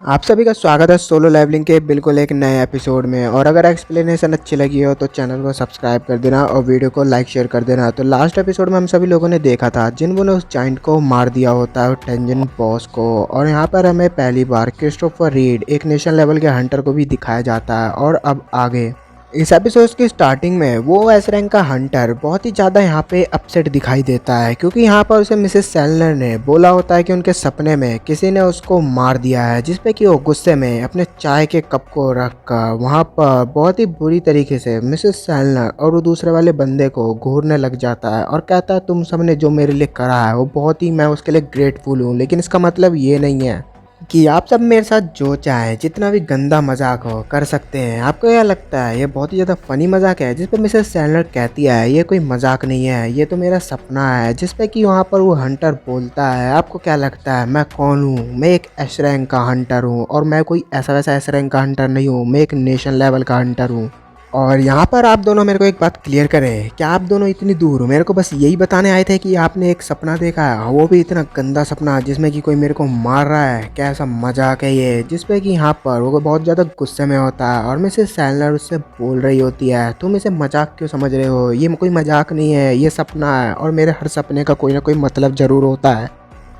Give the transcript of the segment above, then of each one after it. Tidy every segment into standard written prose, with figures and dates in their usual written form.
आप सभी का स्वागत है सोलो लेवलिंग के बिल्कुल एक नए एपिसोड में। और अगर एक्सप्लेनेशन अच्छी लगी हो तो चैनल को सब्सक्राइब कर देना और वीडियो को लाइक शेयर कर देना। तो लास्ट एपिसोड में हम सभी लोगों ने देखा था जिन्होंने ने उस जाइंट को मार दिया होता है टेंजन बॉस को। और यहाँ पर हमें पहली बार क्रिस्टोफर रीड एक नेशनल लेवल के हंटर को भी दिखाया जाता है। और अब आगे इस एपिसोड की स्टार्टिंग में वो एस रैंक का हंटर बहुत ही ज़्यादा यहाँ पे अपसेट दिखाई देता है, क्योंकि यहाँ पर उसे मिसेस सेलनर ने बोला होता है कि उनके सपने में किसी ने उसको मार दिया है, जिसपे कि वो गुस्से में अपने चाय के कप को रख कर वहाँ पर बहुत ही बुरी तरीके से मिसेस सेलनर और वो दूसरे वाले बंदे को घूरने लग जाता है और कहता है तुम सबने जो मेरे लिए करा है वो बहुत ही मैं उसके लिए ग्रेटफुल हूँ, लेकिन इसका मतलब ये नहीं है कि आप सब मेरे साथ जो चाहे जितना भी गंदा मजाक हो कर सकते हैं। आपको क्या लगता है ये बहुत ही ज़्यादा फनी मजाक है? जिस पे मिसेस सैंडलर कहती है ये कोई मजाक नहीं है, ये तो मेरा सपना है। जिस पे कि वहाँ पर वो हंटर बोलता है आपको क्या लगता है मैं कौन हूँ? मैं एक एस रैंक का हंटर हूँ और मैं कोई ऐसा वैसा एस रैंक का हंटर नहीं हूँ, मैं एक नेशन लेवल का हंटर हूँ। और यहाँ पर आप दोनों मेरे को एक बात क्लियर करें, क्या आप दोनों इतनी दूर मेरे को बस यही बताने आए थे कि आपने एक सपना देखा है, वो भी इतना गंदा सपना जिसमें कि कोई मेरे को मार रहा है? क्या ऐसा मजाक है ये? जिसपे कि यहाँ पर वो बहुत ज़्यादा गुस्से में होता है और मिसेस सैलनर उससे बोल रही होती है तुम इसे मजाक क्यों समझ रहे हो, ये कोई मजाक नहीं है, ये सपना है और मेरे हर सपने का कोई ना कोई मतलब ज़रूर होता है।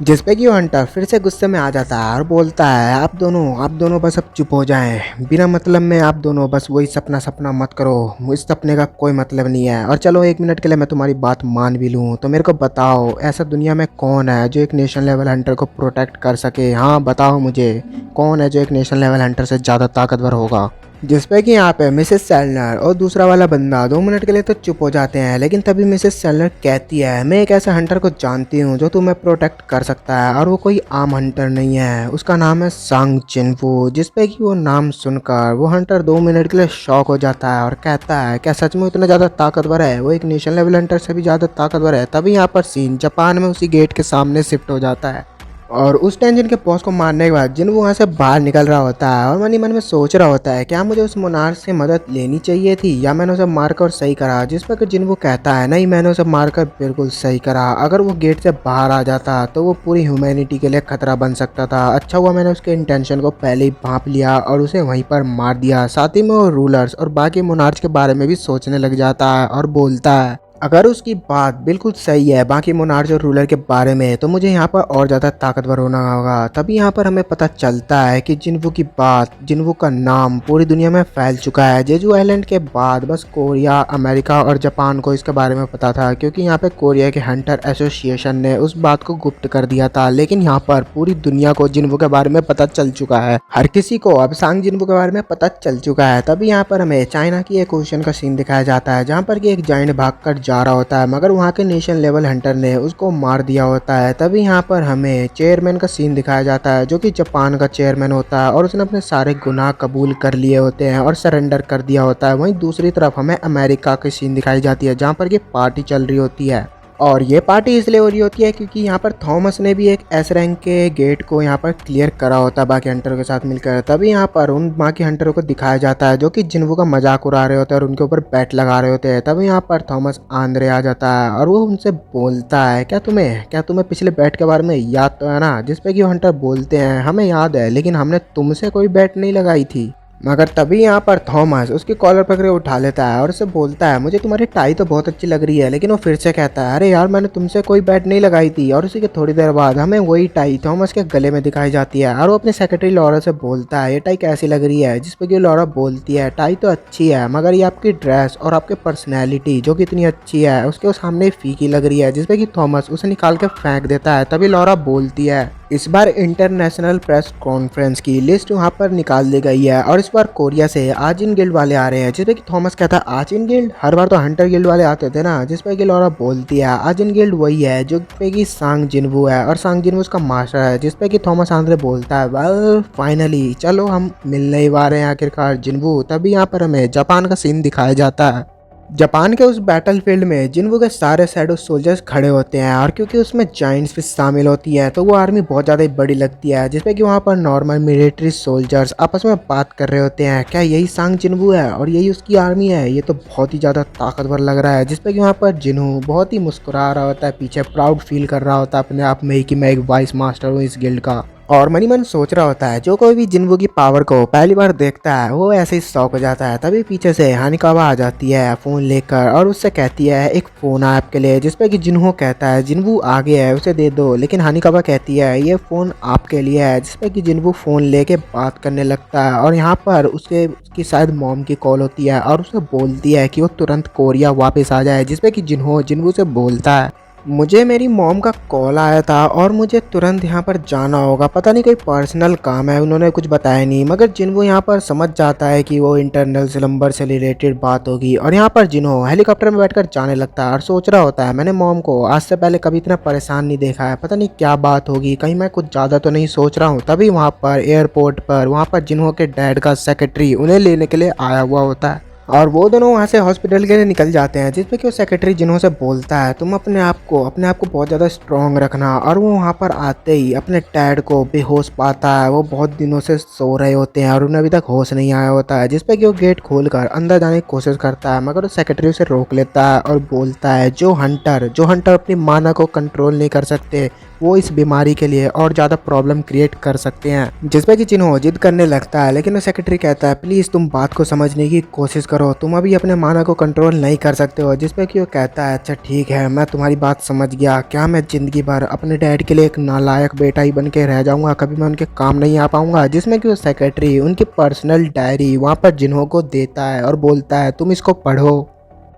जिसपे कि वो हंटर फिर से गुस्से में आ जाता है और बोलता है आप दोनों बस अब चुप हो जाएं, बिना मतलब में आप दोनों बस वही सपना सपना मत करो, इस सपने का कोई मतलब नहीं है। और चलो एक मिनट के लिए मैं तुम्हारी बात मान भी लूँ तो मेरे को बताओ ऐसा दुनिया में कौन है जो एक नेशनल लेवल हंटर को प्रोटेक्ट कर सके? हाँ बताओ मुझे, कौन है जो एक नेशनल लेवल हंटर से ज़्यादा ताकतवर होगा? जिसपे कि यहाँ पे मिसेस सेलनर और दूसरा वाला बंदा 2 मिनट के लिए तो चुप हो जाते हैं, लेकिन तभी मिसेस सेलनर कहती है मैं एक ऐसा हंटर को जानती हूँ जो तुम्हें प्रोटेक्ट कर सकता है और वो कोई आम हंटर नहीं है, उसका नाम है सांग चिनफू। जिसपे कि वो नाम सुनकर वो हंटर 2 मिनट के लिए शॉक हो जाता है और कहता है क्या सच में इतना ज़्यादा ताकतवर है? वो एक नेशनल लेवल हंटर से भी ज़्यादा ताकतवर है। तभी यहाँ पर सीन जापान में उसी गेट के सामने शिफ्ट हो जाता है और उस टेंजन के बॉस को मारने के बाद जिन वो वहाँ से बाहर निकल रहा होता है और मन ही मन में सोच रहा होता है क्या मुझे उस मोनार्क से मदद लेनी चाहिए थी या मैंने उसे मारकर सही करा? जिस पर जिन वो कहता है नहीं मैंने उसे मारकर बिल्कुल सही करा, अगर वो गेट से बाहर आ जाता तो वो पूरी ह्यूमैनिटी के लिए खतरा बन सकता था। अच्छा हुआ मैंने उसके इंटेंशन को पहले ही भांप लिया और उसे वहीं पर मार दिया। साथ ही में वो रूलर्स और बाकी मोनार्च के बारे में भी सोचने लग जाता है और बोलता है अगर उसकी बात बिल्कुल सही है बाकी मोनार्च और रूलर के बारे में तो मुझे यहाँ पर और ज़्यादा ताकतवर होना होगा। तभी यहाँ पर हमें पता चलता है कि जिन्वू की बात, जिन्वू का नाम पूरी दुनिया में फैल चुका है। जेजू आइलैंड के बाद बस कोरिया, अमेरिका और जापान को इसके बारे में पता था, क्योंकि यहाँ पे कोरिया के हंटर एसोसिएशन ने उस बात को गुप्त कर दिया था। लेकिन यहाँ पर पूरी दुनिया को जिन्वू के बारे में पता चल चुका है, हर किसी को अब सांग जिन्वू के बारे में पता चल चुका है। तभी यहाँ पर हमें चाइना की एक ओशन का सीन दिखाया जाता है जहाँ पर कि एक जाइंट भागकर जा रहा होता है, मगर वहाँ के नेशनल लेवल हंटर ने उसको मार दिया होता है। तभी यहाँ पर हमें चेयरमैन का सीन दिखाया जाता है जो कि जापान का चेयरमैन होता है और उसने अपने सारे गुनाह कबूल कर लिए होते हैं और सरेंडर कर दिया होता है। वहीं दूसरी तरफ हमें अमेरिका की सीन दिखाई जाती है जहाँ पर ये पार्टी चल रही होती है और ये पार्टी इसलिए हो रही होती है क्योंकि यहाँ पर थॉमस ने भी एक एस रैंक के गेट को यहाँ पर क्लियर करा होता है बाकी हंटरों के साथ मिलकर। तभी यहाँ पर उन बाकी हंटरों को दिखाया जाता है जो कि जिन्वू का मजाक उड़ा रहे होते हैं और उनके ऊपर बैट लगा रहे होते हैं। तभी यहाँ पर थॉमस आंद्रे आ जाता है और वो उनसे बोलता है क्या तुम्हें पिछले बैट के बारे में याद तो है ना? जिसपे कि हंटर बोलते हैं हमें याद है लेकिन हमने तुमसे कोई बैट नहीं लगाई थी। मगर तभी यहाँ पर थॉमस उसकी कॉलर पकड़े उठा लेता है और उससे बोलता है मुझे तुम्हारी टाई तो बहुत अच्छी लग रही है। लेकिन वो फिर से कहता है अरे यार मैंने तुमसे कोई बैट नहीं लगाई थी। और उसी के थोड़ी देर बाद हमें वही टाई थॉमस के गले में दिखाई जाती है और वो अपनी सेक्रेटरी लॉरा से बोलता है ये टाई कैसी लग रही है? जिस पर कि लॉरा बोलती है टाई तो अच्छी है मगर ये आपकी ड्रेस और आपकी पर्सनैलिटी जो कि इतनी अच्छी है उसके सामने फीकी लग रही है। जिस पर कि थॉमस उसे निकाल के फेंक देता है। तभी लॉरा बोलती है इस बार इंटरनेशनल प्रेस कॉन्फ्रेंस की लिस्ट वहाँ पर निकाल दी गई है और इस बार कोरिया से आजिन गिल्ड वाले आ रहे हैं। जिसपे कि थॉमस कहता है आजिन गिल्ड? हर बार तो हंटर गिल्ड वाले आते थे ना। जिसपे कि लॉरा बोलती है आजिन गिल्ड वही है जो पे कि सांग जिन्वू है और सांग जिन्वू उसका मास्टर है। जिसपे कि थॉमस आंद्रे बोलता है वेल फाइनली चलो हम मिलने ही वाले हैं आखिरकार जिन्वू। तभी यहाँ पर हमें जापान का सीन दिखाया जाता है। जापान के उस बैटलफील्ड में जिन्वू के सारे शैडो सोल्जर्स खड़े होते हैं और क्योंकि उसमें जाइंट्स भी शामिल होती हैं तो वो आर्मी बहुत ज़्यादा बड़ी लगती है। जिसपे कि वहाँ पर नॉर्मल मिलिट्री सोल्जर्स आपस में बात कर रहे होते हैं क्या यही सांग जिन्वू है और यही उसकी आर्मी है? ये तो बहुत ही ज़्यादा ताकतवर लग रहा है। जिसपे कि वहाँ पर जिन्हू बहुत ही मुस्कुरा रहा होता है, पीछे प्राउड फील कर रहा होता है अपने आप में ही कि मैं एक वाइस मास्टर हूँ इस गिल्ड का। और मनी मन सोच रहा होता है जो कोई भी जिन्वू की पावर को पहली बार देखता है वो ऐसे ही शॉक हो जाता है। तभी पीछे से हानिकावा आ जाती है फ़ोन लेकर और उससे कहती है एक फ़ोन है आपके लिए, जिसपे कि जिन्हो कहता है जिन्वू आगे है उसे दे दो, लेकिन हानिकावा कहती है ये फ़ोन आपके लिए है, जिसपे कि जिन्वू फ़ोन लेके बात करने लगता है। और यहाँ पर उसकी शायद मॉम की कॉल होती है और उसे बोलती है कि वो तुरंत कोरिया वापस आ जाए, जिसपे कि जिन्वू से बोलता है मुझे मेरी मॉम का कॉल आया था और मुझे तुरंत यहाँ पर जाना होगा, पता नहीं कोई पर्सनल काम है, उन्होंने कुछ बताया नहीं। मगर जिन्हो यहाँ पर समझ जाता है कि वो इंटरनल नंबर से रिलेटेड बात होगी और यहाँ पर जिन्हो हेलीकॉप्टर में बैठकर जाने लगता है और सोच रहा होता है मैंने मॉम को आज से पहले कभी इतना परेशान नहीं देखा है, पता नहीं क्या बात होगी, कहीं मैं कुछ ज़्यादा तो नहीं सोच रहा हूँ। तभी वहाँ पर एयरपोर्ट पर वहाँ पर जिन्हो के डैड का सेक्रेटरी उन्हें लेने के लिए आया हुआ होता है और वो दोनों वहाँ से हॉस्पिटल के लिए निकल जाते हैं, जिसपे कि वो सेक्रेटरी जिन्हों से बोलता है तुम अपने आप को बहुत ज़्यादा स्ट्रॉन्ग रखना। और वो वहाँ पर आते ही अपने डैड को बेहोश पाता है, वो बहुत दिनों से सो रहे होते हैं और उन्हें अभी तक होश नहीं आया होता है, जिसपे कि वो गेट खोलकर अंदर जाने की कोशिश करता है। मगर वो सेक्रेटरी उसे रोक लेता है और बोलता है जो हंटर अपनी माना को कंट्रोल नहीं कर सकते वो इस बीमारी के लिए और ज़्यादा प्रॉब्लम क्रिएट कर सकते हैं, जिसपे कि जिन्हों जिद करने लगता है। लेकिन वो सेक्रेटरी कहता है प्लीज़ तुम बात को समझने की कोशिश करो, तुम अभी अपने माना को कंट्रोल नहीं कर सकते हो। जिसपे कि वो कहता है अच्छा ठीक है मैं तुम्हारी बात समझ गया, क्या मैं ज़िंदगी भर अपने डैड के लिए एक नालायक बेटा ही बन के रह जाऊँगा, कभी मैं उनके काम नहीं आ पाऊँगा। जिसमें कि वो सेक्रेटरी उनकी पर्सनल डायरी वहाँ पर जिन्हों को देता है और बोलता है तुम इसको पढ़ो।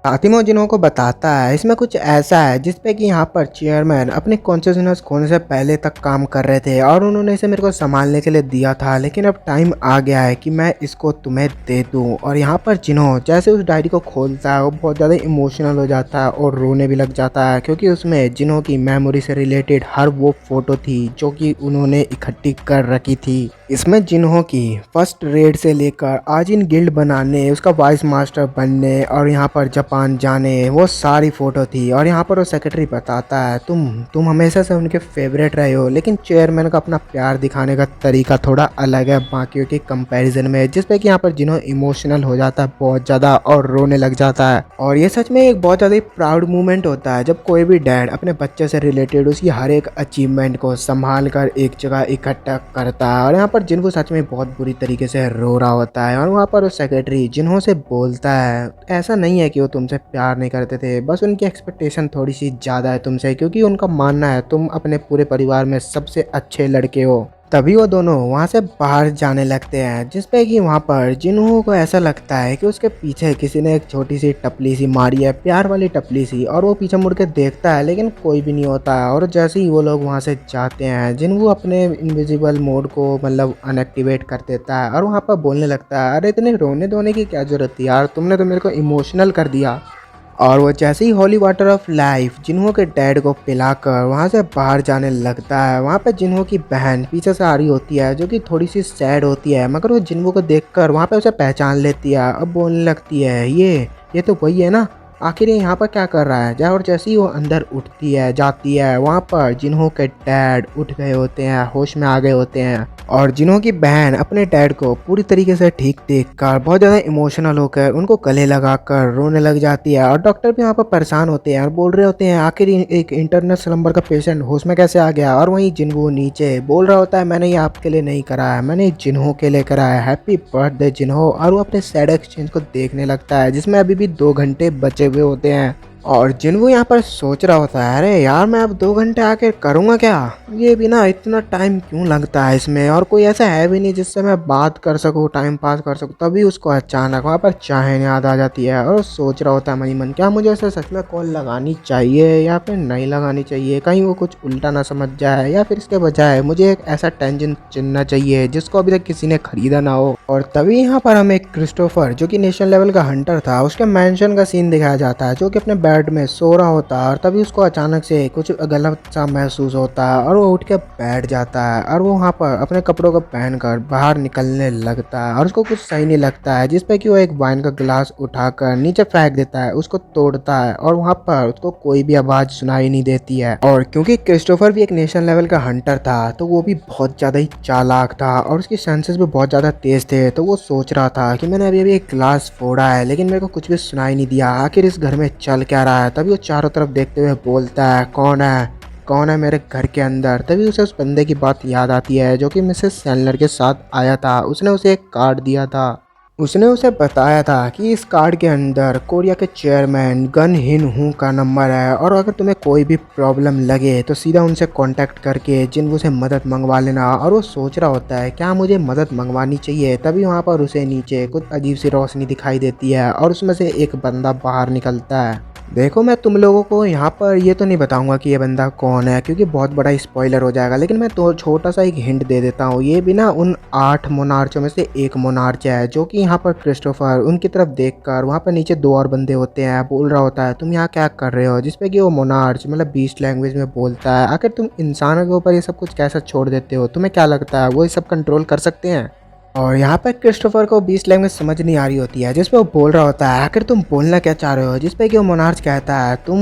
फातिमा जिन्हों को बताता है इसमें कुछ ऐसा है जिसपे कि यहाँ पर चेयरमैन अपने कॉन्शियसनेस खोने से पहले तक काम कर रहे थे और उन्होंने इसे मेरे को संभालने के लिए दिया था, लेकिन अब टाइम आ गया है कि मैं इसको तुम्हें दे दूँ। और यहाँ पर जिन्हों जैसे उस डायरी को खोलता है वो बहुत ज़्यादा इमोशनल हो जाता है और रोने भी लग जाता है, क्योंकि उसमें जिन्हों की मेमोरी से रिलेटेड हर वो फ़ोटो थी जो कि उन्होंने इकट्ठी कर रखी थी। इसमें जिन्हों की फर्स्ट रेड से लेकर आज इन गिल्ड बनाने, उसका वाइस मास्टर बनने और यहाँ पर जापान जाने वो सारी फ़ोटो थी। और यहाँ पर वो सेक्रेटरी बताता है तुम हमेशा से उनके फेवरेट रहे हो, लेकिन चेयरमैन का अपना प्यार दिखाने का तरीका थोड़ा अलग है बाकियों के कंपैरिजन में। जिसपे कि यहाँ पर जिन्हों इमोशनल हो जाता है बहुत ज़्यादा और रोने लग जाता है। और ये सच में एक बहुत ज़्यादा प्राउड मोमेंट होता है जब कोई भी डैड अपने बच्चे से रिलेटेड उसकी हर एक अचीवमेंट को संभाल कर एक जगह इकट्ठा करता है। और यहाँ पर जिन्हों सच में बहुत बुरी तरीके से रो रहा होता है और वहाँ पर वो सेक्रेटरी जिन्हों से बोलता है ऐसा नहीं है कि वो तुमसे प्यार नहीं करते थे, बस उनकी एक्सपेक्टेशन थोड़ी सी ज़्यादा है तुमसे, क्योंकि उनका मानना है तुम अपने पूरे परिवार में सबसे अच्छे लड़के हो। तभी वो दोनों वहाँ से बाहर जाने लगते हैं, जिसपे कि वहाँ पर जिन्हों को ऐसा लगता है कि उसके पीछे किसी ने एक छोटी सी टपली सी मारी है, प्यार वाली टपली सी, और वो पीछे मुड़ के देखता है लेकिन कोई भी नहीं होता है। और जैसे ही वो लोग वहाँ से जाते हैं जिन्हों अपने इनविजिबल मोड को मतलब अनएक्टिवेट कर देता है और वहाँ पर बोलने लगता है अरे इतने रोने धोने की क्या ज़रूरत थी यार, तुमने तो मेरे को इमोशनल कर दिया। और वो जैसे ही होली वाटर ऑफ लाइफ जिन्हों के डैड को पिलाकर वहाँ से बाहर जाने लगता है, वहाँ पे जिन्हों की बहन पीछे से आ रही होती है जो कि थोड़ी सी सैड होती है, मगर वो जिन्हों को देखकर वहाँ पे उसे पहचान लेती है। अब बोलने लगती है ये तो वही है ना, आखिर ये यहाँ पर क्या कर रहा है। और जैसे ही वो अंदर उठती है जाती है, वहाँ पर जिन्हों के डैड उठ गए होते हैं, होश में आ गए होते हैं। और जिन्हों की बहन अपने डैड को पूरी तरीके से ठीक देखकर बहुत ज़्यादा इमोशनल होकर उनको गले लगाकर रोने लग जाती है। और डॉक्टर भी यहाँ पर परेशान होते हैं और बोल रहे होते हैं आखिर एक इंटरनल नंबर का पेशेंट होश में कैसे आ गया। और वहीं जिन्हों नीचे बोल रहा होता है मैंने ये आपके लिए नहीं करा है, मैंने जिन्हों के लिए करा है, हैप्पी बर्थडे जिन्हों। और वो अपने सैड एक्सचेंज को देखने लगता है जिसमें अभी भी 2 घंटे बचे हुए होते हैं। और जिन्हों यहाँ पर सोच रहा होता है अरे यार मैं अब 2 घंटे आके करूँगा क्या, ये भी ना इतना टाइम क्यों लगता है इसमें, और कोई ऐसा है भी नहीं जिससे मैं बात कर सकूँ, टाइम पास कर सकूँ। तभी उसको अचानक वहाँ पर चाहन याद आ जाती है और सोच रहा होता है मनी मन क्या मुझे ऐसे सच में कॉल लगानी चाहिए या फिर नहीं लगानी चाहिए, कहीं वो कुछ उल्टा ना समझ जाए, या फिर इसके बजाय मुझे एक ऐसा टेंशन चुनना चाहिए जिसको अभी तक किसी ने खरीदा ना हो। और तभी यहाँ पर हमें क्रिस्टोफर जो कि नेशनल लेवल का हंटर था उसके मैंशन का सीन दिखाया जाता है, जो कि अपने बेड में सो रहा होता है। और तभी उसको अचानक से कुछ गलत सा महसूस होता है और वो उठ के बैठ जाता है और वो वहाँ पर अपने कपड़ों को पहनकर बाहर निकलने लगता है। और उसको कुछ सही नहीं लगता है, जिसपे कि वो एक वाइन का गिलास उठाकर नीचे फेंक देता है, उसको तोड़ता है और वहाँ पर उसको कोई भी आवाज़ सुनाई नहीं देती है। और क्योंकि क्रिस्टोफर भी एक नेशनल लेवल का हंटर था तो वो भी बहुत ज़्यादा ही चालाक था और उसकी सेंसेस भी बहुत ज़्यादा तेज थे। तो वो सोच रहा था कि मैंने अभी एक गिलास फोड़ा है लेकिन मेरे को कुछ भी सुनाई नहीं दिया, आखिर इस घर में चल क्या रहा है। तभी वो चारों तरफ देखते हुए बोलता है कौन है। कौन है मेरे घर के अंदर। तभी उसे उस बंदे की बात याद आती है जो कि मिसेस सैंडलर के साथ आया था। उसने उसे एक कार्ड दिया था। उसने उसे बताया था कि इस कार्ड के अंदर कोरिया के चेयरमैन गन हिन हू का नंबर है और अगर तुम्हें कोई भी प्रॉब्लम लगे तो सीधा उनसे कांटेक्ट करके जिन्वू से मदद मंगवा लेना। और वो सोच रहा होता है क्या मुझे मदद मंगवानी चाहिए। तभी वहाँ पर उसे नीचे कुछ अजीब सी रोशनी दिखाई देती है और उसमें से एक बंदा बाहर निकलता है। देखो मैं तुम लोगों को यहाँ पर ये तो नहीं बताऊंगा कि ये बंदा कौन है क्योंकि बहुत बड़ा स्पॉइलर हो जाएगा, लेकिन मैं तो छोटा सा एक हिंट दे देता हूँ। ये भी ना उन 8 मोनार्चों में से एक मोनार्च है जो कि यहाँ पर क्रिस्टोफर उनकी तरफ देखकर वहाँ पर नीचे 2 और बंदे होते हैं बोल रहा होता है तुम यहाँ क्या कर रहे हो। जिसपे कि वो मोनार्च मतलब बीस्ट लैंग्वेज में बोलता है आखिर तुम इंसानों के ऊपर ये सब कुछ कैसे छोड़ देते हो, तुम्हें क्या लगता है वो ये सब कंट्रोल कर सकते हैं। और यहाँ पर क्रिस्टोफर को बीस्ट लैंग्वेज समझ नहीं आ रही होती है जिसपे वो बोल रहा होता है आखिर तुम बोलना क्या चाह रहे हो। जिसपे कि वो मोनार्च कहता है तुम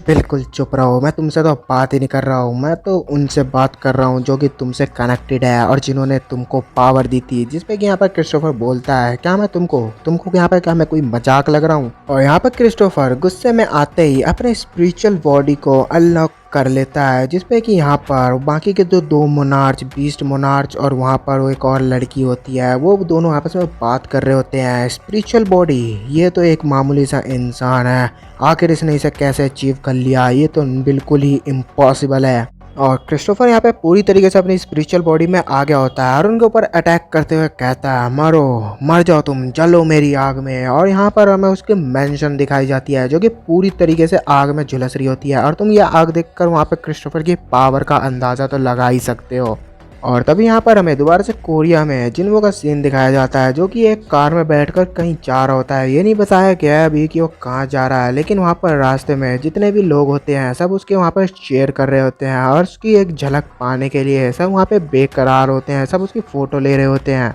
बिल्कुल चुप रहो, मैं तुमसे तो बात ही नहीं कर रहा हूँ, मैं तो उनसे बात कर रहा हूँ जो कि तुमसे कनेक्टेड है और जिन्होंने तुमको पावर दी थी। जिसपे कि यहाँ पर क्रिस्टोफर बोलता है क्या मैं तुमको तुमको यहाँ पर क्या मैं कोई मजाक लग रहा हूँ। और यहाँ पर क्रिस्टोफर गुस्से में आते ही अपने स्पिरिचुअल बॉडी को अनलॉक कर लेता है। जिसपे कि यहाँ पर बाकी के जो 2 मोनार्च बीस्ट मोनार्च और वहाँ पर वो एक और लड़की होती है वो दोनों आपस में बात कर रहे होते हैं। स्पिरिचुअल बॉडी ये तो एक मामूली सा इंसान है, आखिर इसने इसे कैसे अचीव कर लिया, ये तो बिल्कुल ही इम्पॉसिबल है। और क्रिस्टोफर यहाँ पे पूरी तरीके से अपनी स्पिरिचुअल बॉडी में आ गया होता है और उनके ऊपर अटैक करते हुए कहता है मरो मर जाओ तुम जलो मेरी आग में। और यहाँ पर हमें उसकी मेंशन दिखाई जाती है जो कि पूरी तरीके से आग में झुलस रही होती है और तुम ये आग देखकर वहाँ पे क्रिस्टोफर की पावर का अंदाज़ा तो लगा ही सकते हो। और तभी यहाँ पर हमें दोबारा से कोरिया में जिन्वो का सीन दिखाया जाता है जो कि एक कार में बैठकर कहीं जा रहा होता है। ये नहीं बताया गया है अभी कि वो कहाँ जा रहा है, लेकिन वहाँ पर रास्ते में जितने भी लोग होते हैं सब उसके वहाँ पर चेयर कर रहे होते हैं और उसकी एक झलक पाने के लिए सब वहाँ पे बेकरार होते हैं, सब उसकी फ़ोटो ले रहे होते हैं।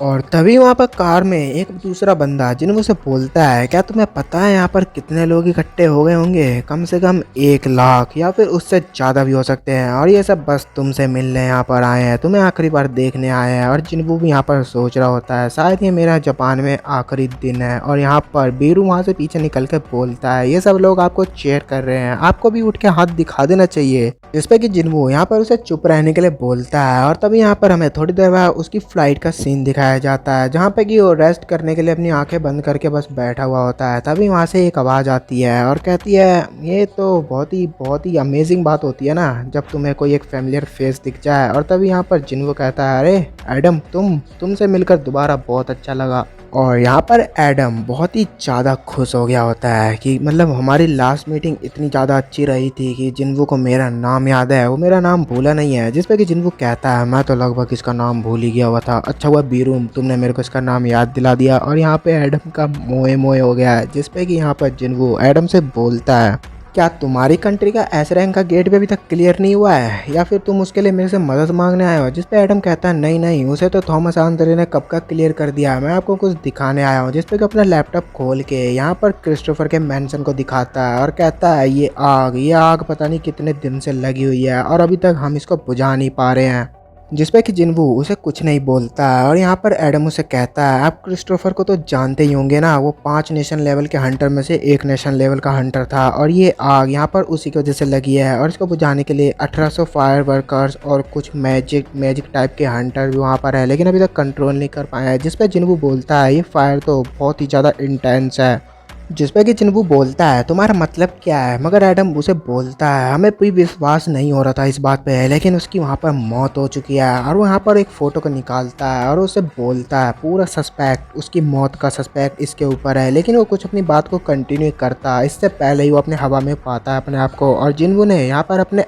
और तभी वहाँ पर कार में एक दूसरा बंदा जिन्हों से बोलता है क्या तुम्हें पता है यहाँ पर कितने लोग इकट्ठे हो गए होंगे, कम से कम 1 लाख या फिर उससे ज़्यादा भी हो सकते हैं और ये सब बस तुमसे मिलने यहाँ पर आए हैं, तुम्हें आखिरी बार देखने आए हैं। और जिन्वू भी यहाँ पर सोच रहा होता है शायद ये मेरा जापान में आखिरी दिन है। और यहाँ पर बीरू वहाँ से पीछे निकल के बोलता है ये सब लोग आपको चेयर कर रहे हैं, आपको भी उठ के हाथ दिखा देना चाहिए। जिसपे कि जिन्वू यहाँ पर उसे चुप रहने के लिए बोलता है। और तभी यहाँ पर हमें थोड़ी देर बाद उसकी फ्लाइट का सीन दिखाया जाता है जहाँ पे कि वो रेस्ट करने के लिए अपनी आंखें बंद करके बस बैठा हुआ होता है। तभी वहाँ से एक आवाज़ आती है और कहती है ये तो बहुत ही अमेजिंग बात होती है ना जब तुम्हें कोई एक फेमिलियर फेस दिख जाए। और तभी यहाँ पर जिन्वू कहता है अरे एडम तुमसे मिलकर दोबारा बहुत अच्छा लगा। और यहाँ पर एडम बहुत ही ज़्यादा खुश हो गया होता है कि मतलब हमारी लास्ट मीटिंग इतनी ज़्यादा अच्छी रही थी कि जिन्वू को मेरा नाम याद है, वो मेरा नाम भूला नहीं है। जिस पे कि जिन्वू कहता है मैं तो लगभग इसका नाम भूल ही गया हुआ था, अच्छा हुआ बीरू तुमने मेरे को इसका नाम याद दिला दिया। और यहाँ पे एडम का मोए मोए हो गया है। जिस पे कि यहाँ पर जिन्वू एडम से बोलता है क्या तुम्हारी कंट्री का एस रैंक का गेट भी अभी तक क्लियर नहीं हुआ है या फिर तुम उसके लिए मेरे से मदद मांगने आए हो। जिस पे एडम कहता है नहीं उसे तो थॉमस आंद्रे ने कब का क्लियर कर दिया, मैं आपको कुछ दिखाने आया हूँ। जिस पे कि अपना लैपटॉप खोल के यहाँ पर क्रिस्टोफर के मैंशन को दिखाता है और कहता है ये आग पता नहीं कितने दिन से लगी हुई है और अभी तक हम इसको बुझा नहीं पा रहे हैं। जिसपे कि जिन्वू उसे कुछ नहीं बोलता है। और यहाँ पर एडम उसे कहता है आप क्रिस्टोफर को तो जानते ही होंगे ना, वो 5 नेशन लेवल के हंटर में से 1 नेशन लेवल का हंटर था और ये आग यहाँ पर उसी की वजह से लगी है। और इसको बुझाने के लिए 1800 फायर वर्कर्स और कुछ मैजिक टाइप के हंटर भी वहाँ पर है, लेकिन अभी तक कंट्रोल नहीं कर पाया है। जिसपे जिन्वू बोलता है ये फायर तो बहुत ही ज़्यादा इंटेंस है। जिसपे कि जिन्वू बोलता है तुम्हारा मतलब क्या है, मगर एडम उसे बोलता है हमें कोई विश्वास नहीं हो रहा था इस बात पे, लेकिन उसकी वहाँ पर मौत हो चुकी है। और वो यहाँ पर एक फ़ोटो को निकालता है और उसे बोलता है पूरा सस्पेक्ट उसकी मौत का सस्पेक्ट इसके ऊपर है, लेकिन वो कुछ अपनी बात को कंटिन्यू करता है। इससे पहले ही वो अपने हवा में पाता है अपने आप को। और जिन्वू ने यहाँ पर अपने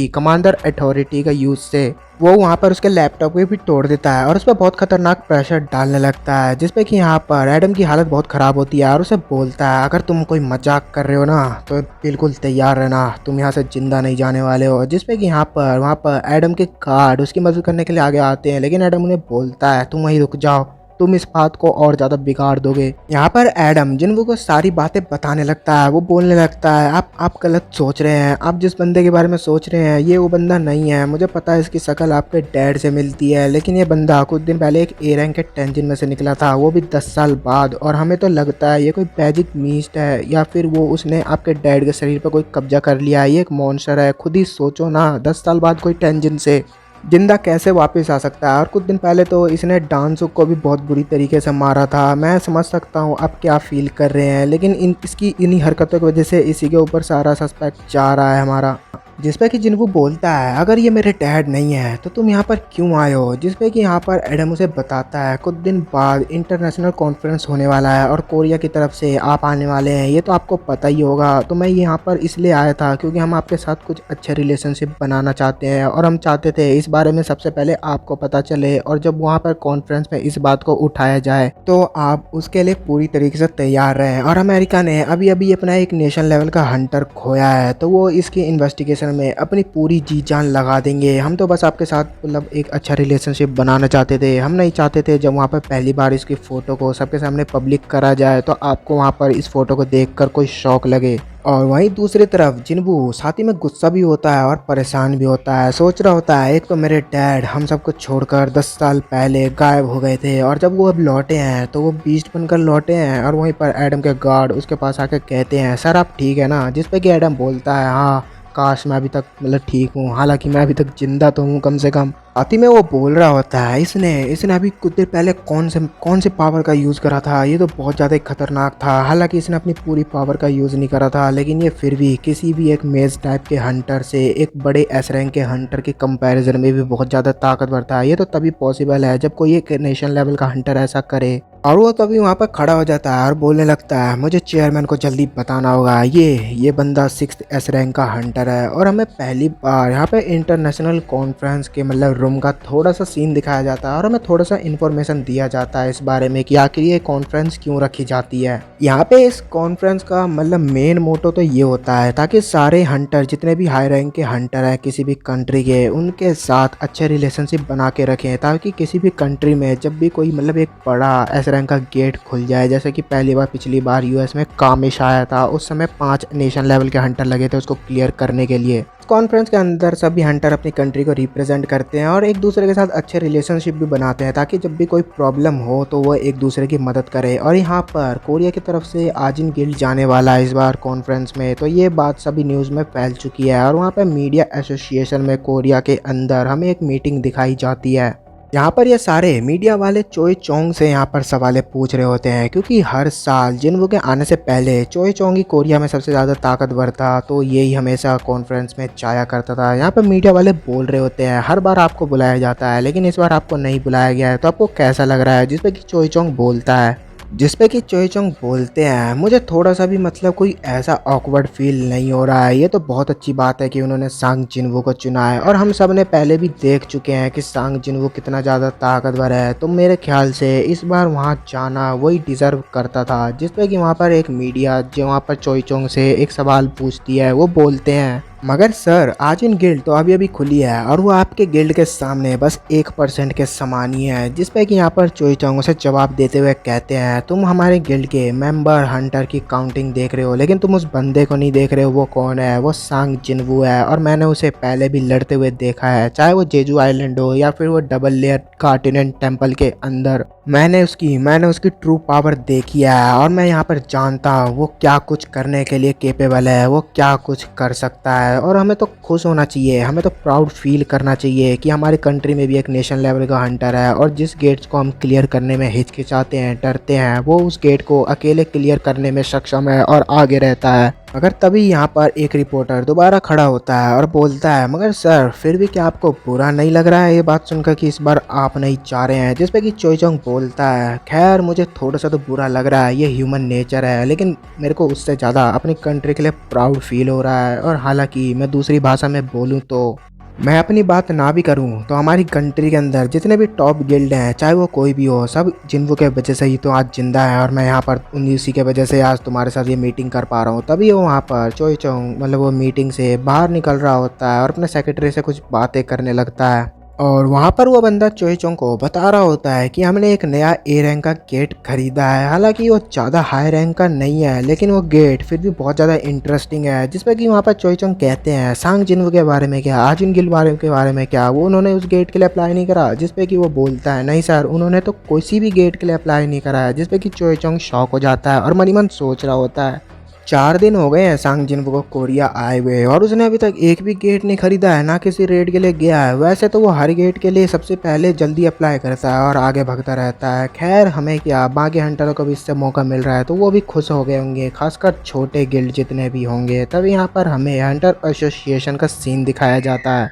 कमांडर अथॉरिटी का यूज़ से वो वहाँ पर उसके लैपटॉप को भी तोड़ देता है और उस पर बहुत खतरनाक प्रेशर डालने लगता है। जिसपे कि यहाँ पर एडम की हालत बहुत ख़राब होती है और उसे बोलता है अगर तुम कोई मजाक कर रहे हो ना तो बिल्कुल तैयार रहना, तुम यहाँ से जिंदा नहीं जाने वाले हो। जिसपे कि यहाँ पर वहाँ पर एडम के गार्ड उसकी मदद करने के लिए आगे आते हैं, लेकिन एडम उन्हें बोलता है तुम वहीं रुक जाओ, तुम इस बात को और ज्यादा बिगाड़ दोगे। यहाँ पर एडम जिन्वू को सारी बातें बताने लगता है। वो बोलने लगता है आप गलत सोच रहे हैं, आप जिस बंदे के बारे में सोच रहे हैं ये वो बंदा नहीं है। मुझे पता है इसकी शक्ल आपके डैड से मिलती है, लेकिन ये बंदा कुछ दिन पहले एक ए रैंक के टेंजिन में से निकला था, वो भी 10 साल बाद। और हमें तो लगता है ये कोई मैजिक मीस्ट है या फिर वो उसने आपके डैड के शरीर पर कोई कब्जा कर लिया है। ये एक मॉन्स्टर है। खुद ही सोचो ना, 10 साल बाद कोई टेंजिन से जिंदा कैसे वापस आ सकता है। और कुछ दिन पहले तो इसने डांसुक को भी बहुत बुरी तरीके से मारा था। मैं समझ सकता हूँ आप क्या फील कर रहे हैं, लेकिन इसकी इन्हीं हरकतों की वजह से इसी के ऊपर सारा सस्पेक्ट जा रहा है हमारा। जिस पे कि जिन्वू बोलता है अगर ये मेरे डैड नहीं है तो तुम यहाँ पर क्यों आए हो। जिस पे कि यहाँ पर एडम उसे बताता है कुछ दिन बाद इंटरनेशनल कॉन्फ्रेंस होने वाला है और कोरिया की तरफ से आप आने वाले हैं, ये तो आपको पता ही होगा। तो मैं यहाँ पर इसलिए आया था क्योंकि हम आपके साथ कुछ अच्छे रिलेशनशिप बनाना चाहते हैं और हम चाहते थे इस बारे में सबसे पहले आपको पता चले, और जब वहाँ पर कॉन्फ्रेंस में इस बात को उठाया जाए तो आप उसके लिए पूरी तरीके से तैयार रहें। और अमेरिका ने अभी अभी अपना एक नेशन लेवल का हंटर खोया है, तो वो इसकी इन्वेस्टिगेशन में अपनी पूरी जी जान लगा देंगे। हम तो बस आपके साथ मतलब एक अच्छा रिलेशनशिप बनाना चाहते थे। हम नहीं चाहते थे जब वहाँ पर पहली बार इसकी फ़ोटो को सबके सामने पब्लिक करा जाए तो आपको वहाँ पर इस फ़ोटो को देखकर कोई शौक लगे। और वहीं दूसरी तरफ जिन्वू साथ ही में गुस्सा भी होता है और परेशान भी होता है। सोच रहा होता है एक तो मेरे डैड हम सबको छोड़कर 10 साल पहले गायब हो गए थे और जब वो अब लौटे हैं तो वो बीस्ट बनकर लौटे हैं। और वहीं पर एडम के गार्ड उसके पास आकर कहते हैं सर आप ठीक है ना। जिस पे कि एडम बोलता है हाँ काश मैं अभी तक मतलब ठीक हूँ, हालांकि मैं अभी तक जिंदा तो हूँ कम से कम। साथ ही में वो बोल रहा होता है इसने अभी कुछ देर पहले कौन से पावर का यूज़ करा था, ये तो बहुत ज़्यादा खतरनाक था। हालांकि इसने अपनी पूरी पावर का यूज़ नहीं करा था, लेकिन ये फिर भी किसी भी एक मेज टाइप के हंटर से एक बड़े एस रैंक के हंटर के कंपैरिजन में भी बहुत ज़्यादा ताकतवर था। ये तो तभी पॉसिबल है जब कोई एक नेशन लेवल का हंटर ऐसा करे। और वो तभी वहाँ पर खड़ा हो जाता है और बोलने लगता है मुझे चेयरमैन को जल्दी बताना होगा, ये बंदा 6th एस रैंक का हंटर है। और हमें पहली बार यहाँ पे इंटरनेशनल कॉन्फ्रेंस के मतलब रूम का थोड़ा सा सीन दिखाया जाता है और हमें थोड़ा सा इन्फॉर्मेशन दिया जाता है इस बारे में कि आखिर ये कॉन्फ्रेंस क्यों रखी जाती है। यहाँ पे इस कॉन्फ्रेंस का मतलब मेन मोटो तो ये होता है ताकि सारे हंटर जितने भी हाई रैंक के हंटर हैं किसी भी कंट्री के, उनके साथ अच्छे रिलेशनशिप बना के रखें, ताकि किसी भी कंट्री में जब भी कोई मतलब एक बड़ा एस रैंक का गेट खुल जाए, जैसे कि पिछली बार यूएस में कामिश आया था, उस समय 5 नेशन लेवल के हंटर लगे थे उसको क्लियर करने के लिए। कॉन्फ्रेंस के अंदर सभी हंटर अपनी कंट्री को रिप्रेजेंट करते हैं और एक दूसरे के साथ अच्छे रिलेशनशिप भी बनाते हैं ताकि जब भी कोई प्रॉब्लम हो तो वो एक दूसरे की मदद करे। और यहाँ पर कोरिया की तरफ से आजिन गिल्ड जाने वाला है इस बार कॉन्फ्रेंस में, तो ये बात सभी न्यूज़ में फैल चुकी है। और वहाँ पर मीडिया एसोसिएशन में कोरिया के अंदर हमें एक मीटिंग दिखाई जाती है। यहाँ पर ये सारे मीडिया वाले चोई चोंग से यहाँ पर सवालें पूछ रहे होते हैं, क्योंकि हर साल जिन्वू के आने से पहले चोई चोंग ही कोरिया में सबसे ज़्यादा ताकतवर था, तो यही हमेशा कॉन्फ्रेंस में जाया करता था। यहाँ पर मीडिया वाले बोल रहे होते हैं हर बार आपको बुलाया जाता है लेकिन इस बार आपको नहीं बुलाया गया है, तो आपको कैसा लग रहा है। जिस पे कि चोई चोंग बोलता है बोलते हैं मुझे थोड़ा सा भी मतलब कोई ऐसा ऑकवर्ड फील नहीं हो रहा है। ये तो बहुत अच्छी बात है कि उन्होंने सांग जिन्वू को चुना है और हम सब ने पहले भी देख चुके हैं कि सांग जिन्वू कितना ज़्यादा ताकतवर है, तो मेरे ख्याल से इस बार वहाँ जाना वही डिज़र्व करता था। जिसपे कि वहाँ पर एक मीडिया जो वहाँ पर चोई चोंग से एक सवाल पूछती है, वो बोलते हैं मगर सर आजिन गिल्ड तो अभी खुली है और वो आपके गिल्ड के सामने बस 1% के समान ही है। जिस पे कि यहाँ पर चोई चोंग से जवाब देते हुए कहते हैं तुम हमारे गिल्ड के मेंबर हंटर की काउंटिंग देख रहे हो लेकिन तुम उस बंदे को नहीं देख रहे हो। वो कौन है? वो सांग जिन्वू है और मैंने उसे पहले भी लड़ते हुए देखा है, चाहे वो जेजू आइलैंड हो या फिर वो डबल लेयर कॉन्टिनेंट टेम्पल के अंदर। मैंने उसकी ट्रू पावर देखी है और मैं यहाँ पर जानता हूँ वो क्या कुछ करने के लिए केपेबल है, वो क्या कुछ कर सकता है। और हमें तो खुश होना चाहिए, हमें तो प्राउड फील करना चाहिए कि हमारी कंट्री में भी एक नेशन लेवल का हंटर है और जिस गेट्स को हम क्लियर करने में हिचकिचाते हैं, डरते हैं, वो उस गेट को अकेले क्लियर करने में सक्षम है और आगे रहता है। मगर तभी यहाँ पर एक रिपोर्टर दोबारा खड़ा होता है और बोलता है मगर सर फिर भी क्या आपको बुरा नहीं लग रहा है ये बात सुनकर कि इस बार आप नहीं चाह रहे हैं। जिस पे कि चोई चोंग बोलता है खैर मुझे थोड़ा सा तो बुरा लग रहा है, ये ह्यूमन नेचर है, लेकिन मेरे को उससे ज़्यादा अपनी कंट्री के लिए प्राउड फील हो रहा है। और हालांकि मैं दूसरी भाषा में बोलूँ तो मैं अपनी बात ना भी करूं तो हमारी कंट्री के अंदर जितने भी टॉप गिल्ड हैं चाहे वो कोई भी हो, सब जिन्वू के वजह से ही तो आज जिंदा है और मैं यहाँ पर उसी के वजह से आज तुम्हारे साथ ये मीटिंग कर पा रहा हूँ। तभी वो वहाँ पर चोई चोंग मतलब वो मीटिंग से बाहर निकल रहा होता है और अपने सेक्रेटरी से कुछ बातें करने लगता है। और वहाँ पर वो बंदा चोई चोंग को बता रहा होता है कि हमने एक नया ए रैंक का गेट खरीदा है। हालांकि वो ज़्यादा हाई रैंक का नहीं है, लेकिन वो गेट फिर भी बहुत ज़्यादा इंटरेस्टिंग है। जिसपे कि वहाँ पर चोई चोंग कहते हैं सांग जिन्वो के बारे में क्या, आजुन गिल के बारे में क्या, वो उन्होंने उस गेट के लिए अप्लाई नहीं करा। जिसपे कि वो बोलता है नहीं सर, उन्होंने तो किसी भी गेट के लिए अप्लाई नहीं करा है। जिसपे कि चोई चोंग शॉक हो जाता है और मन ही मन सोच रहा होता है 4 दिन हो गए हैं सांग जिन्वो को कोरिया आए हुए और उसने अभी तक एक भी गेट नहीं खरीदा है, ना किसी रेड के लिए गया है। वैसे तो वो हर गेट के लिए सबसे पहले जल्दी अप्लाई करता है और आगे भागता रहता है। खैर हमें क्या, बाकी हंटरों को भी इससे मौका मिल रहा है तो वो भी खुश हो गए होंगे, खासकर छोटे गिल्ड जितने भी होंगे। तब यहाँ पर हमें हंटर एसोसिएशन का सीन दिखाया जाता है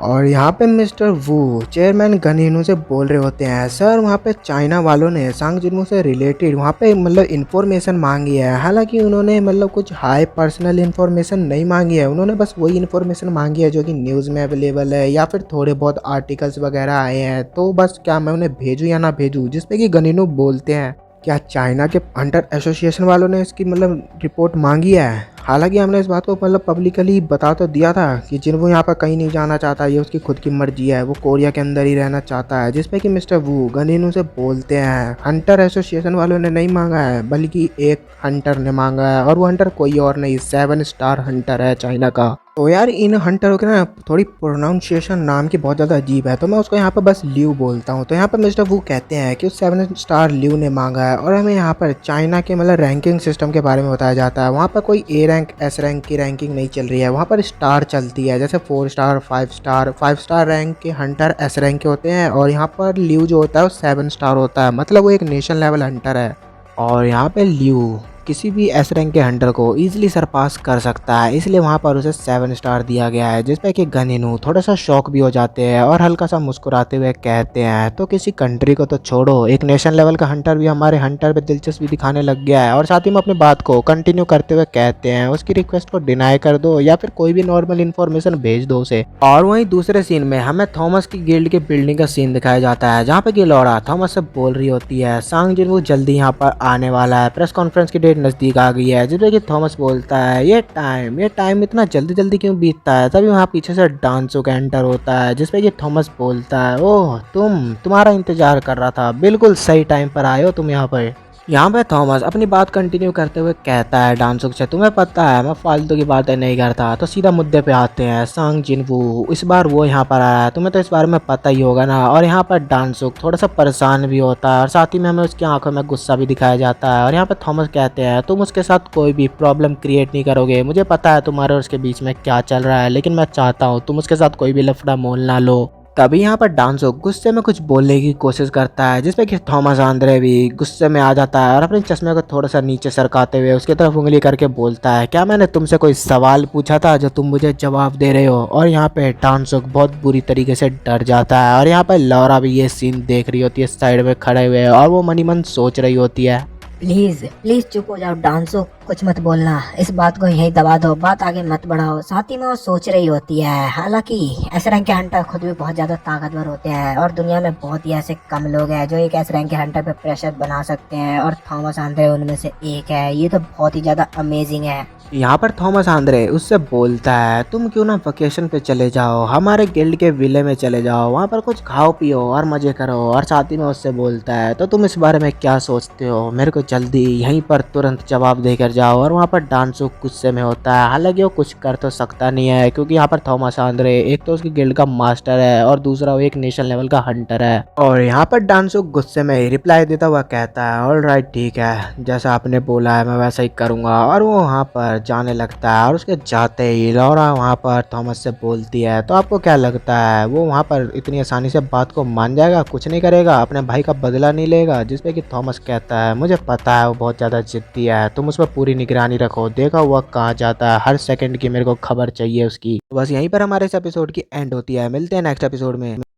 और यहाँ पे मिस्टर वू चेयरमैन गनिनू से बोल रहे होते हैं सर वहाँ पे चाइना वालों ने सांग जिन्वो से रिलेटेड वहाँ पे मतलब इन्फॉर्मेशन मांगी है। हालांकि उन्होंने मतलब कुछ हाई पर्सनल इन्फॉर्मेशन नहीं मांगी है, उन्होंने बस वही इन्फॉर्मेशन मांगी है जो कि न्यूज़ में अवेलेबल है या फिर थोड़े बहुत आर्टिकल्स वगैरह आए हैं। तो बस क्या मैं उन्हें भेजूँ या ना भेजूँ। जिसपे कि गनिनू बोलते हैं क्या चाइना के हंटर एसोसिएशन वालों ने इसकी मतलब रिपोर्ट मांगी है। हालांकि हमने इस बात को मतलब पब्लिकली बता तो दिया था कि जिन्वो यहाँ पर कहीं नहीं जाना चाहता, ये उसकी खुद की मर्जी है, वो कोरिया के अंदर ही रहना चाहता है। जिसपे कि मिस्टर वू गनिनू से बोलते हैं हंटर एसोसिएशन वालों ने नहीं मांगा है, बल्कि एक हंटर ने मांगा है और वो हंटर कोई और नहीं 7 स्टार हंटर है चाइना का। तो यार इन हंटरों के ना थोड़ी प्रोनाउंसिएशन नाम की बहुत ज़्यादा अजीब है, तो मैं उसको यहाँ पर बस ल्यू बोलता हूँ। तो यहाँ पर मिस्टर वू कहते हैं कि उस 7 स्टार ल्यू ने मांगा है और हमें यहाँ पर चाइना के मतलब रैंकिंग सिस्टम के बारे में बताया जाता है। वहाँ पर कोई ए रैंक एस रैंक की रैंकिंग नहीं चल रही है, वहाँ पर स्टार चलती है। जैसे 4 स्टार 5 स्टार रैंक के हंटर एस रैंक के होते हैं और यहाँ पर ल्यू जो होता है वो 7 स्टार होता है, मतलब वो एक नेशन लेवल हंटर है। और यहाँ पे ल्यू किसी भी एस रैंक के हंटर को इजीली सरपास कर सकता है, इसलिए वहाँ पर उसे 7 स्टार दिया गया है। जिस पे कि गनिनू थोड़ा सा शॉक भी हो जाते हैं और हल्का सा मुस्कुराते हुए कहते हैं तो किसी कंट्री को तो छोड़ो, एक नेशन लेवल का हंटर भी हमारे हंटर पे दिलचस्पी दिखाने लग गया है। और साथ ही में अपनी बात को कंटिन्यू करते हुए कहते हैं उसकी रिक्वेस्ट को डिनाई कर दो या फिर कोई भी नॉर्मल इन्फॉर्मेशन भेज दो उसे। और वहीं दूसरे सीन में हमें थॉमस की गिल्ड के बिल्डिंग का सीन दिखाया जाता है, जहाँ पे गिलोरा थॉमस से बोल रही होती है सांग जिन्वो जल्दी यहाँ पर आने वाला है, प्रेस कॉन्फ्रेंस की डेट नज़दीक आ गई है। जिसमें कि थॉमस बोलता है ये टाइम इतना जल्दी जल्दी क्यों बीतता है। तभी वहाँ पीछे से डांसो का एंटर होता है, जिसपे कि थॉमस बोलता है ओह तुम्हारा इंतजार कर रहा था, बिल्कुल सही टाइम पर आए हो तुम यहाँ पर। यहाँ पे थॉमस अपनी बात कंटिन्यू करते हुए कहता है डांसुक से तुम्हें पता है मैं फालतू की बातें नहीं करता। तो सीधा मुद्दे पे आते हैं सांग जिन्वो, इस बार वो यहाँ पर आया है, तुम्हें तो इस बारे में पता ही होगा ना। और यहाँ पर डांसुक थोड़ा सा परेशान भी होता है और साथ ही में हमें उसकी आंखों में गुस्सा भी दिखाया जाता है। और यहाँ पर थॉमस कहते हैं तुम उसके साथ कोई भी प्रॉब्लम क्रिएट नहीं करोगे, मुझे पता है तुम्हारे और उसके बीच में क्या चल रहा है, लेकिन मैं चाहता हूँ तुम उसके साथ कोई भी लफड़ा मोल ना लो। तभी यहाँ पर डांसो गुस्से में कुछ बोलने की कोशिश करता है, जिसपे कि थॉमस आंद्रे भी गुस्से में आ जाता है और अपने चश्मे को थोड़ा सा नीचे सरकाते हुए उसकी तरफ उंगली करके बोलता है क्या मैंने तुमसे कोई सवाल पूछा था जो तुम मुझे जवाब दे रहे हो। और यहाँ पे डांसो बहुत बुरी तरीके से डर जाता है और यहाँ पर लौरा भी ये सीन देख रही होती है साइड में खड़े हुए और वो मनी मन सोच रही होती है प्लीज प्लीज चुप हो जाओ डांसो, कुछ मत बोलना, इस बात को यहीं दबा दो, बात आगे मत बढ़ाओ। साथ ही में वो सोच रही होती है हालांकि एस रैंक के हंटर खुद भी बहुत ज्यादा ताकतवर होते हैं और दुनिया में बहुत ही ऐसे कम लोग हैं जो एक एस रैंक के हंटर पे प्रेशर बना सकते हैं और थॉमस आंद्रे उनमें से एक है। ये तो बहुत ही ज्यादा अमेजिंग है। यहाँ पर थॉमस आंद्रे उससे बोलता है तुम क्यों ना वेकेशन पे चले जाओ, हमारे गिल्ड के विले में चले जाओ, वहाँ पर कुछ खाओ पियो और मजे करो। और साथ ही में उससे बोलता है तो तुम इस बारे में क्या सोचते हो, मेरे को जल्दी यहीं पर तुरंत जवाब देकर जाओ। और वहाँ पर डांसो गुस्से में होता है, हालांकि वो कुछ कर तो सकता नहीं है क्योंकि यहाँ पर थॉमस आंद्रे एक तो उसकी गिल्ड का मास्टर है और दूसरा वो एक नेशनल लेवल का हंटर है। और यहाँ पर डांसो गुस्से में रिप्लाई देता हुआ कहता है ऑल राइट ठीक है, जैसा आपने बोला है मैं वैसा ही करूँगा। और वो वहाँ पर जाने लगता है और उसके जाते ही लौरा वहाँ पर थॉमस से बोलती है तो आपको क्या लगता है वो वहाँ पर इतनी आसानी से बात को मान जाएगा, कुछ नहीं करेगा, अपने भाई का बदला नहीं लेगा। जिसपे कि थॉमस कहता है मुझे पता है वो बहुत ज़्यादा जिद्दी है, तुम उस पर पूरी निगरानी रखो, देखा हुआ कहाँ जाता है, हर सेकंड की मेरे को खबर चाहिए उसकी। बस यहीं पर हमारे इस एपिसोड की एंड होती है, मिलते हैं नेक्स्ट एपिसोड में।